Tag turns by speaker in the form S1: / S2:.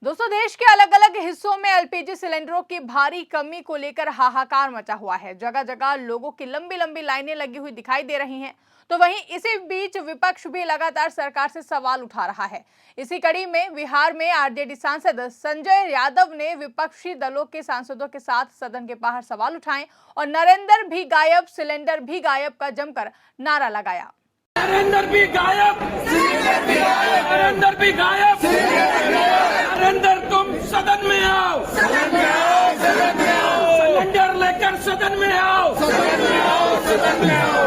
S1: दोस्तों, देश के अलग अलग हिस्सों में एलपीजी सिलेंडरों की भारी कमी को लेकर हाहाकार मचा हुआ है। जगह जगह लोगों की लंबी लंबी लाइनें लगी हुई दिखाई दे रही हैं। तो वहीं इसी बीच विपक्ष भी लगातार सरकार से सवाल उठा रहा है। इसी कड़ी में बिहार में आरजेडी सांसद संजय यादव ने विपक्षी दलों के सांसदों के साथ सदन के बाहर सवाल उठाए और नरेंद्र भी गायब, सिलेंडर भी गायब का जमकर नारा लगाया।
S2: नरेंद्र भी गायब, नरेंद्र भी गायब, नरेंद्र तुम सदन में आओ, सिलेंडर लेकर सदन में आओ, सदन में आओ, सदन में आओ।